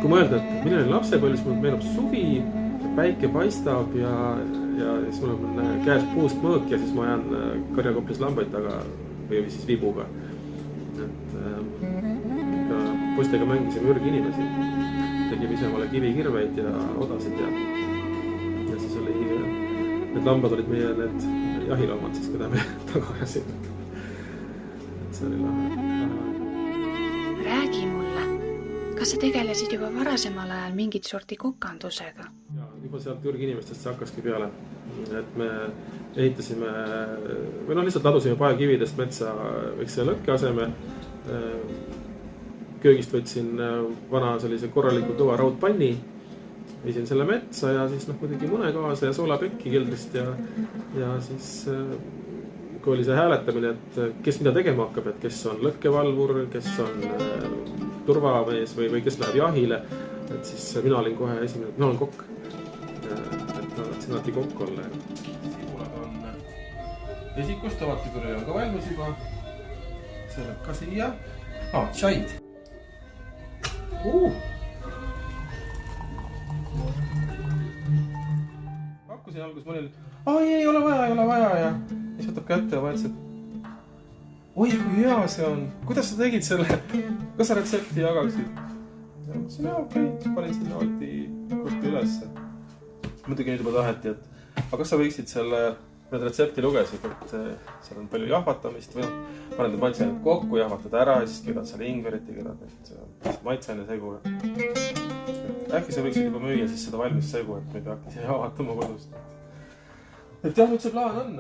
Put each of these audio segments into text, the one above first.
kui mõelda, et minu oli lapsepõlves, mul meenub suvi, päike paistab ja siis mul on käes puust mõõk ja siis ma ajan karjakoplis lambaid taga või siis vibuga. Poistega mängisime ürginimesi, tegime ise omale kivikirveid ja odasid ja siis oli, need lambad olid meie need jahiloomad siis, keda me taga ajasime. Et see oli lahe. Räägi mulle, kas sa tegelesid juba varasemal ajal mingit sorti kokandusega? Ja, juba sealt ürginimestest see hakkaski peale, et me ehitasime või lihtsalt ladusime paekividest metsa väikse lõkke aseme. Köögist võtsin vana sellise korraliku kõva raudpanni, viisin selle metsa ja siis muidugi mune kaasa ja soolapekki keldrist ja siis kui oli see hääletamine, et kes mida tegema hakkab, et kes on lõkkevalvur, kes on turvamees või kes läheb jahile, et siis mina olin kohe esimene, mina olen kokk, et ma tahtsin alati kokk olla. Sibulad on esikust, avatikuri on ka valmis juba, see läheb ka siia. Tšaid. Pakkusin algus mõnel, ei ole vaja ja siis võtab kätte ja mõtlesin, et oi, kui hea see on, kuidas sa tegid selle, kas sa retsepti jagaksid? Ja mõtlesin, okei, siis panin sinna Alti ülesse. Muidugi nüüd juba taheti, et aga kas sa võiksid selle need retsepti lugesid, et seal on palju jahvatamist või paned need maitseaineid kokku, jahvatad ära ja siis keedad seal ingverit ja keedad need maitseaine segu. Äkki sa võiksid juba müüa siis seda valmis segu, et me ei peaks jahvatama kodust. Et jah, nüüd see plaan on.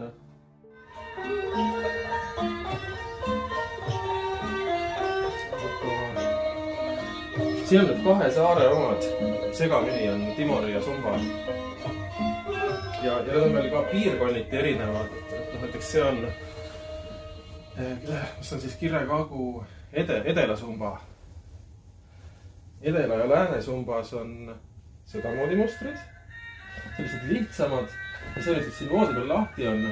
Siin on nüüd 2 saare omad, segamini on Timori ja Sumba. Ja need on meil ka piirkonniti erinevad, et näiteks see on, mis on siis Kirre-Kagu Edela-Sumba. Edela- ja Lääne-Sumbas on sedamoodi mustrid, sellised lihtsamad ja see, mis siin voodi peal lahti on,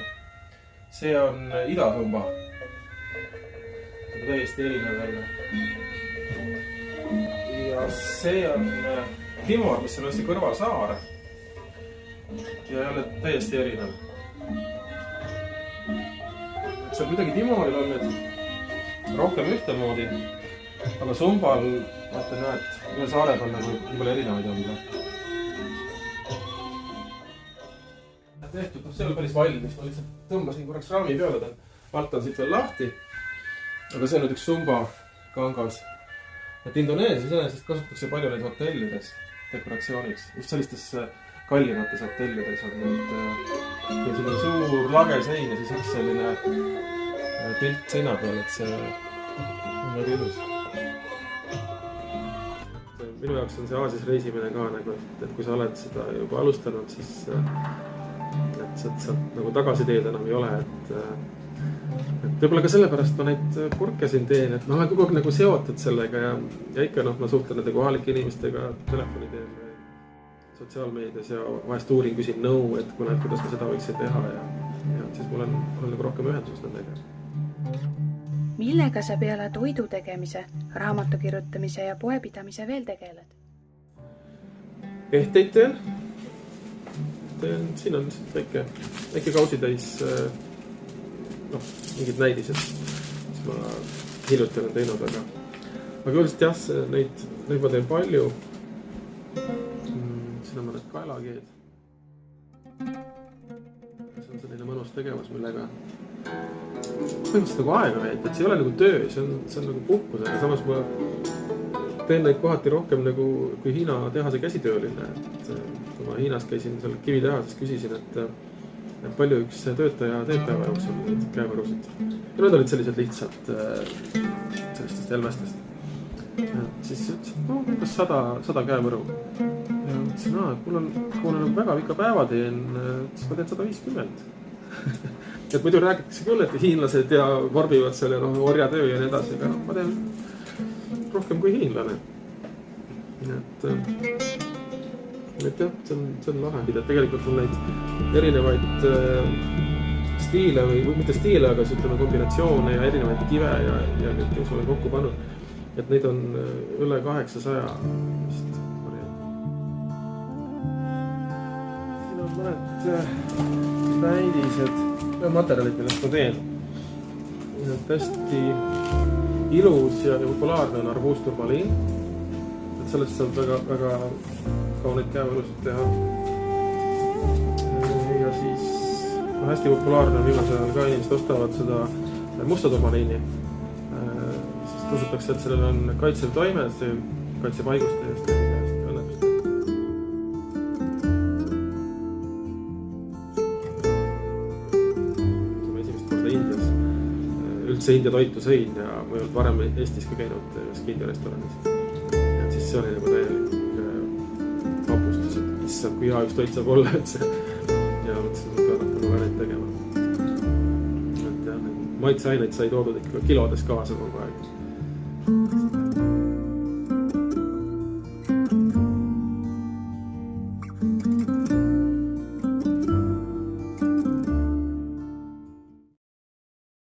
see on Ida-Sumba. Täiesti erinev jälle. Ja see on Timor, mis on hästi kõrval saar. Ja jälle täiesti erinev. See on kuidagi Timoril on nüüd rohkem ühtemoodi, aga Sumbal, näed, ühe saared on nagu nii palju erinevaid olnud. Tehtud, see oli päris valmis, ma lihtsalt tõmbasin korraks raami peale, alt on siit veel lahti, aga see on nüüd üks Sumba kangas. Et Indoneesias kasutatakse palju neid hotellides dekoratsiooniks, just sellistes kallimates hotellides on nüüd selline suur lagesein ja siis üks selline pilt seina peal, et see on väga ilus. Minu jaoks on see Aasias reisimine ka nagu, et kui sa oled seda juba alustanud, siis et sealt nagu tagasiteed enam ei ole, et võib-olla ka sellepärast ma neid purke siin teen, et ma olen kogu aeg nagu seotud sellega ja ikka ma suhtlen nende kohalike inimestega telefoni teen sotsiaalmeedias ja vahest uurin, küsin nõu, et kuidas ma seda võiksin teha ja siis mul on nagu rohkem ühendus nendega. Millega sa peale toidu tegemise, raamatu kirjutamise ja poepidamise veel tegeled? Ehteid teen. Siin on väike kausitäis mingid näidised, mis ma hiljuti olen teinud, aga üldiselt jah, neid ma teen palju. Siin on mõned kaelakeed. See on selline mõnus tegevus, millega põhimõtteliselt nagu aega veeta, et see ei ole nagu töö, see on nagu puhkus, aga samas ma teen neid kohati rohkem nagu kui Hiina tehase käsitööline. Kui ma Hiinas käisin seal kivitehases, küsisin, et palju üks töötaja teeb päeva jooksul neid käevõrusid. Ja need olid sellised lihtsalt sellistest helmestest. Siis ütlesin, umbes 100 käevõru. Ja mõtlesin, kui ma väga pika päeva teen, siis ma teen 150. Et muidu räägitakse küll, et hiinlased ja vorbivad selle orjatöö ja nii edasi, aga ma teen rohkem kui hiinlane. Et jah, see on lahe. Tegelikult on neid erinevaid stiile või mitte stiile, aga ütleme kombinatsioone ja erinevaid kive ja kõik, kes olen kokku pannud. Et neid on üle 800 vist. mõned näidised materjalid, millest ma teen. Hästi ilus ja populaarne on arbuusturmaliin. Et sellest saab väga kauneid käevalusid teha. Ja siis hästi populaarne on viimasel ajal ka inimesed ostavad seda musta turmaliini. Sest usutakse, et sellel on kaitsev toime, see kaitseb haiguste eest ja õnnetust. Kui ma esimest korda Indias üldse India toitu sõin ja ma ei olnud varem Eestis ka käinud üheski India restoranis. Ja siis see oli nagu täielik vapustus, et issand, kui hea üks toit saab olla üldse. Ja mõtlesin, et pean hakkama neid tegema. Et jah, maitseaineid sai toodud ikka kilodes kaasa kogu aeg.